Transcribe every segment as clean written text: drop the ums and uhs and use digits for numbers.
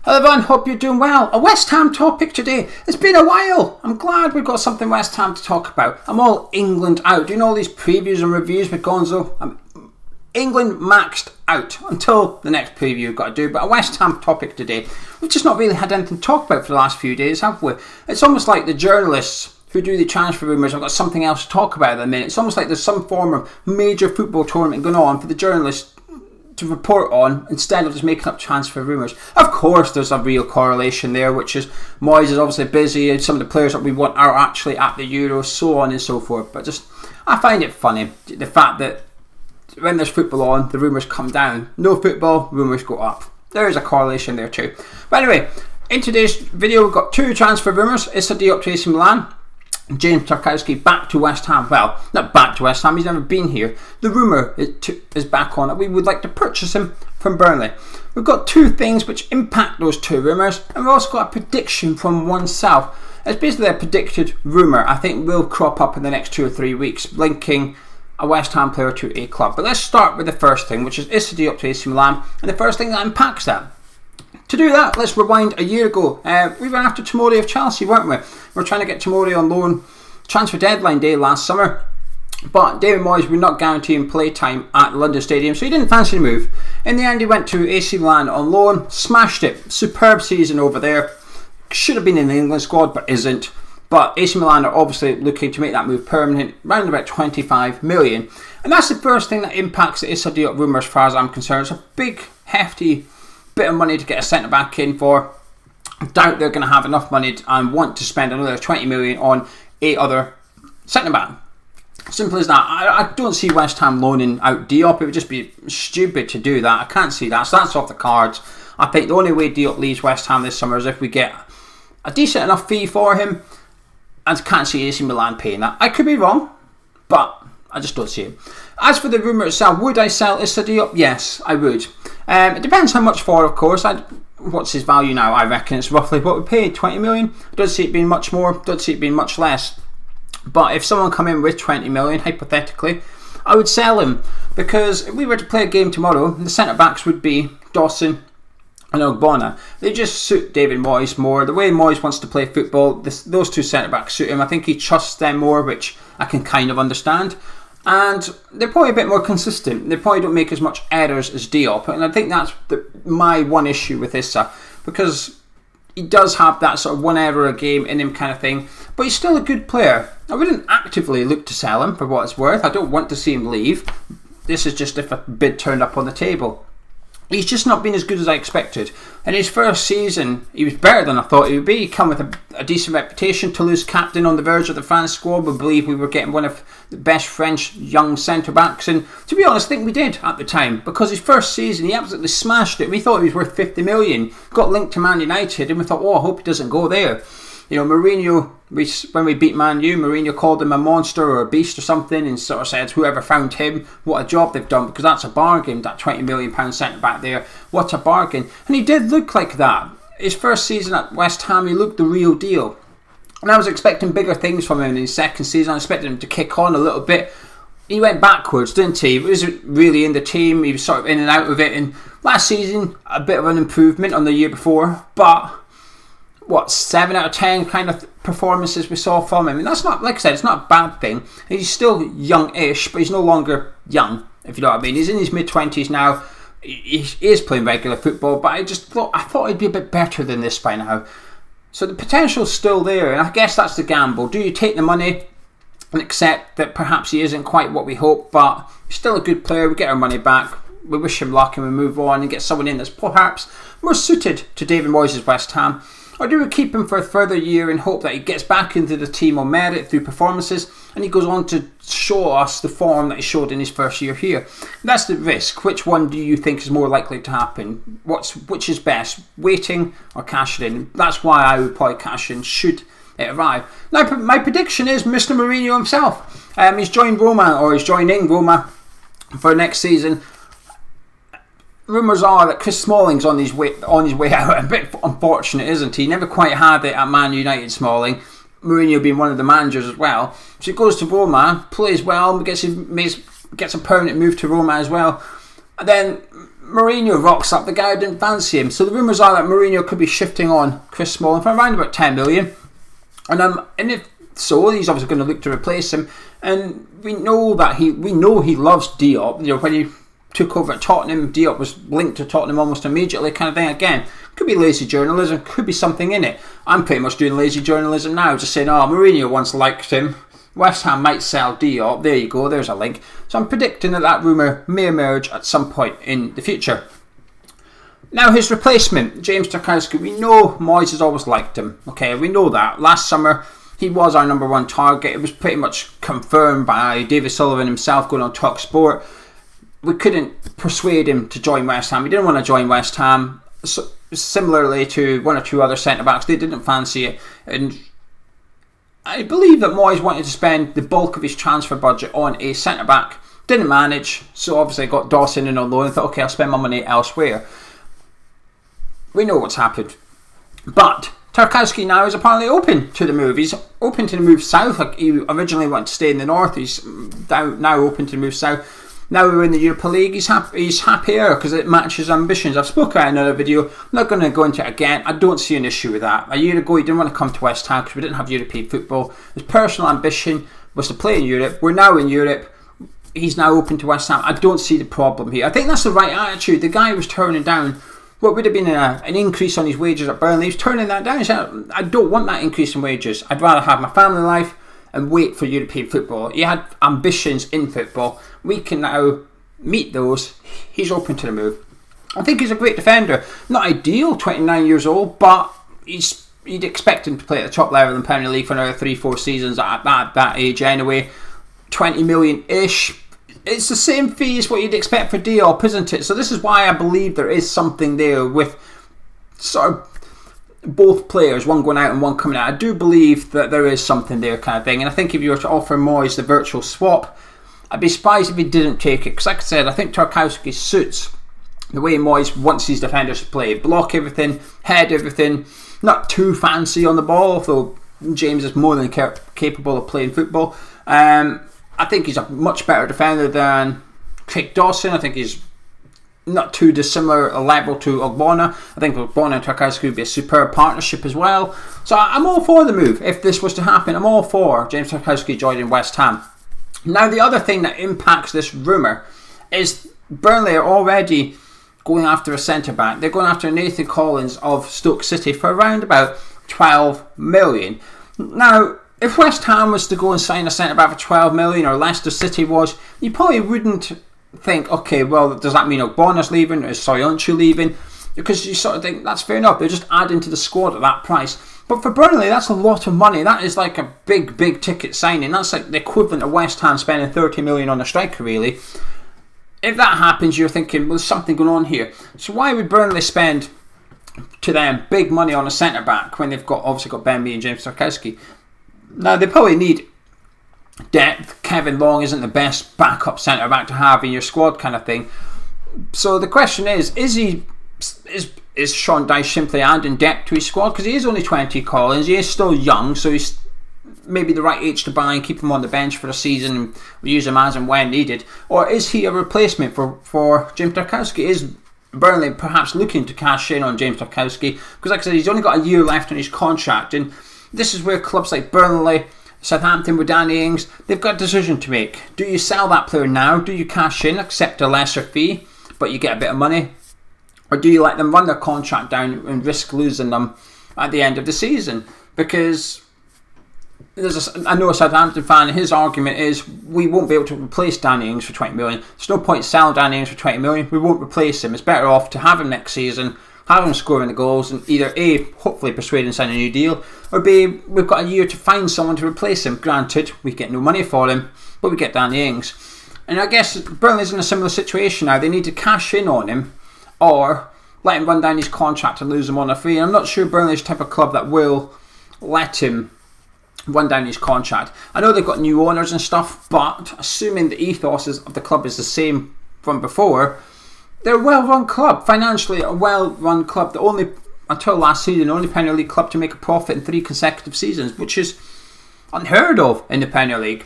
Hello everyone, hope you're doing well. A West Ham topic today. It's been a while. I'm glad we've got something West Ham to talk about. I'm all England out. Doing all these previews and reviews with Gonzo. I'm England maxed out until the next preview we've got to do. But a West Ham topic today. We've just not really had anything to talk about for the last few days, have we? It's almost like the journalists who do the transfer rumours have got something else to talk about at the minute. It's almost like there's some form of major football tournament going on for the journalists to report on instead of just making up transfer rumours. Of course there's a real correlation there, which is Moyes is obviously busy and some of the players that we want are actually at the Euros, so on and so forth. But just, I find it funny, the fact that when there's football on, the rumours come down. No football, rumours go up. There is a correlation there too. But anyway, in today's video we've got two transfer rumours. Issa Diop to AC Milan, James Tarkowski back to West Ham. Well, not back to West Ham, he's never been here. The rumour is back on that we would like to purchase him from Burnley. We've got two things which impact those two rumours, and we've also got a prediction from oneself. It's basically a predicted rumour I think will crop up in the next 2 or 3 weeks, linking a West Ham player to a club. But let's start with the first thing, which is Issa Diop to AC Milan, and the first thing that impacts that. To do that, let's rewind a year ago. We were after Tomori of Chelsea, weren't we? We were trying to get Tomori on loan transfer deadline day last summer, but David Moyes would not guarantee him play time at London Stadium, so he didn't fancy the move. In the end, he went to AC Milan on loan, smashed it. Superb season over there. Should have been in the England squad, but isn't. But AC Milan are obviously looking to make that move permanent, around about 25 million. And that's the first thing that impacts the Issa Diop rumours as far as I'm concerned. It's a big, hefty bit of money to get a centre back in for. I doubt they're going to have enough money and want to spend another 20 million on a other centre back. Simple as that. I don't see West Ham loaning out Diop. It would just be stupid to do that. I can't see that. So that's off the cards. I think the only way Diop leaves West Ham this summer is if we get a decent enough fee for him, and can't see AC Milan paying that. I could be wrong, but I just don't see it. As for the rumour itself, would I sell Issa Diop? Yes, I would. It depends how much for, of course. What's his value now? I reckon it's roughly what we paid, 20 million. I don't see it being much more, don't see it being much less. But if someone come in with 20 million, hypothetically, I would sell him. Because if we were to play a game tomorrow, the centre-backs would be Dawson and Ogbonna. They just suit David Moyes more. The way Moyes wants to play football, those two centre-backs suit him. I think he trusts them more, which I can kind of understand. And they're probably a bit more consistent. They probably don't make as much errors as Diop. And I think that's my one issue with Issa, because he does have that sort of one error a game in him kind of thing. But he's still a good player. I wouldn't actively look to sell him for what it's worth. I don't want to see him leave. This is just if a bid turned up on the table. He's just not been as good as I expected. In his first season, he was better than I thought he would be. He come with a decent reputation. Toulouse captain on the verge of the France squad. We believe we were getting one of the best French young centre-backs. And to be honest, I think we did at the time. Because his first season, he absolutely smashed it. We thought he was worth 50 million. Got linked to Man United. And we thought, oh, I hope he doesn't go there. You know, Mourinho, when we beat Man U, Mourinho called him a monster or a beast or something and sort of said, whoever found him, what a job they've done, because that's a bargain, that £20 million centre-back there. What a bargain. And he did look like that. His first season at West Ham, he looked the real deal. And I was expecting bigger things from him in his second season. I expected him to kick on a little bit. He went backwards, didn't he? He wasn't really in the team. He was sort of in and out of it. And last season, a bit of an improvement on the year before, but 7 out of 10 kind of performances we saw from him. And that's not, like I said, it's not a bad thing. He's still young-ish, but he's no longer young, if you know what I mean. He's in his mid-20s now. He is playing regular football, but I thought he'd be a bit better than this by now. So the potential's still there, and I guess that's the gamble. Do you take the money and accept that perhaps he isn't quite what we hope, but he's still a good player, we get our money back, we wish him luck and we move on and get someone in that's perhaps more suited to David Moyes' West Ham? Or do we keep him for a further year and hope that he gets back into the team on merit through performances and he goes on to show us the form that he showed in his first year here? That's the risk. Which one do you think is more likely to happen? Which is best, waiting or cashing in? That's why I would probably cash in should it arrive. Now, my prediction is Mr. Mourinho himself. He's joined Roma, or he's joining Roma for next season. Rumours are that Chris Smalling's on his way out. A bit unfortunate, isn't he? Never quite had it at Man United, Smalling. Mourinho being one of the managers as well. So he goes to Roma, plays well, gets a permanent move to Roma as well. And then Mourinho rocks up, the guy didn't fancy him. So the rumours are that Mourinho could be shifting on Chris Smalling for around about 10 million. And if so, he's obviously going to look to replace him. And we know he loves Diop. You know, when he took over at Tottenham, Diop was linked to Tottenham almost immediately, kind of thing. Again, could be lazy journalism, could be something in it. I'm pretty much doing lazy journalism now, just saying, Mourinho once liked him. West Ham might sell Diop. There you go, there's a link. So I'm predicting that rumour may emerge at some point in the future. Now his replacement, James Tarkowski, we know Moyes has always liked him. Okay, we know that. Last summer, he was our number one target. It was pretty much confirmed by David Sullivan himself going on Talk Sport. We couldn't persuade him to join West Ham. He didn't want to join West Ham. So, similarly to one or two other centre-backs, they didn't fancy it. And I believe that Moyes wanted to spend the bulk of his transfer budget on a centre-back. Didn't manage, so obviously got Dawson in on loan and thought, okay, I'll spend my money elsewhere. We know what's happened. But Tarkowski now is apparently open to the move. He's open to the move south. Like he originally wanted to stay in the north. He's now open to the move south. Now we're in the Europa League. He's happier because it matches ambitions. I've spoken about it in another video. I'm not going to go into it again. I don't see an issue with that. A year ago, he didn't want to come to West Ham because we didn't have European football. His personal ambition was to play in Europe. We're now in Europe. He's now open to West Ham. I don't see the problem here. I think that's the right attitude. The guy was turning down what would have been an increase on his wages at Burnley. He's turning that down. He said, I don't want that increase in wages. I'd rather have my family life and wait for European football. He had ambitions in football. We can now meet those. He's open to the move. I think he's a great defender. Not ideal, 29 years old, but you'd expect him to play at the top level in the Premier League for another 3-4 seasons at that age anyway. 20 million-ish. It's the same fee as what you'd expect for Diop, isn't it? So this is why I believe there is something there with sort of both players, one going out and one coming out. I do believe that there is something there, kind of thing. And I think if you were to offer Moyes the virtual swap, I'd be surprised if he didn't take it. Because like I said, I think Tarkowski suits the way Moyes wants his defenders to play. Block everything, head everything, not too fancy on the ball, although James is more than capable of playing football. I think he's a much better defender than Craig Dawson. I think he's not too dissimilar a level to Ogbonna. I think Ogbonna and Tarkowski would be a superb partnership as well. So I'm all for the move. If this was to happen, I'm all for James Tarkowski joining West Ham. Now the other thing that impacts this rumour is Burnley are already going after a centre-back. They're going after Nathan Collins of Stoke City for around about 12 million. Now, if West Ham was to go and sign a centre-back for 12 million, or Leicester City was, you probably wouldn't think, okay, well, does that mean Ogbonna's leaving, or is Soyuncu leaving? Because you sort of think, that's fair enough, they're just adding to the squad at that price. But for Burnley, that's a lot of money. That is like a big ticket signing. That's like the equivalent of West Ham spending 30 million on a striker, really. If that happens, you're thinking, well, there's something going on here. So why would Burnley spend, to them, big money on a centre-back when they've obviously got Ben Mee and James Tarkowski? Now, they probably need depth. Kevin Long isn't the best backup centre-back to have in your squad, kind of thing. So the question is Sean Dyche simply adding depth to his squad? Because he is only 20, Collins. He is still young, so he's maybe the right age to buy and keep him on the bench for a season and use him as and when needed. Or is he a replacement for James Tarkowski? Is Burnley perhaps looking to cash in on James Tarkowski? Because like I said, he's only got a year left on his contract, and this is where clubs like Burnley, Southampton with Danny Ings, they've got a decision to make. Do you sell that player now? Do you cash in, accept a lesser fee, but you get a bit of money? Or do you let them run their contract down and risk losing them at the end of the season? Because I know a Southampton fan, his argument is, we won't be able to replace Danny Ings for 20 million. There's no point selling Danny Ings for 20 million. We won't replace him. It's better off to have him next season, have him scoring the goals, and either A, hopefully persuade him to sign a new deal, or B, we've got a year to find someone to replace him. Granted, we get no money for him, but we get Danny Ings. And I guess Burnley's in a similar situation now. They need to cash in on him, or let him run down his contract and lose him on a free. And I'm not sure Burnley's the type of club that will let him run down his contract. I know they've got new owners and stuff, but assuming the ethos of the club is the same from before, they're a well-run club. Financially, a well-run club. The only, until last season, the only Premier League club to make a profit in 3 consecutive seasons, which is unheard of in the Premier League.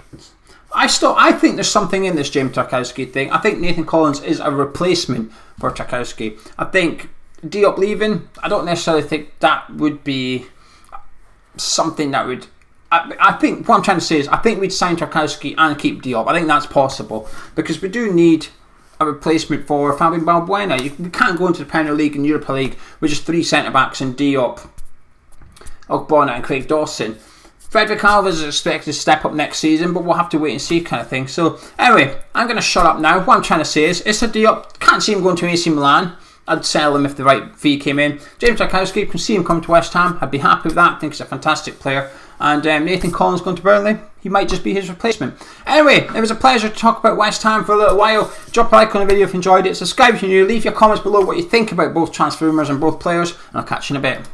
I think there's something in this James Tarkowski thing. I think Nathan Collins is a replacement for Tarkowski. I think Diop leaving, I don't necessarily think that would be something that would... I think what I'm trying to say is I think we'd sign Tarkowski and keep Diop. I think that's possible because we do need a replacement for Fabian Balbuena. We can't go into the Premier League and Europa League with just 3 centre-backs and Diop, Ogbonna and Craig Dawson. Frederick Alves is expected to step up next season, but we'll have to wait and see kind of thing. So anyway, I'm going to shut up now. What I'm trying to say is Issa Diop, can't see him going to AC Milan. I'd sell him if the right fee came in. James Tarkowski, can see him come to West Ham. I'd be happy with that. I think he's a fantastic player. And Nathan Collins going to Burnley. He might just be his replacement. Anyway, it was a pleasure to talk about West Ham for a little while. Drop a like on the video if you enjoyed it. Subscribe if you're new. Leave your comments below what you think about both transfer rumours and both players. And I'll catch you in a bit.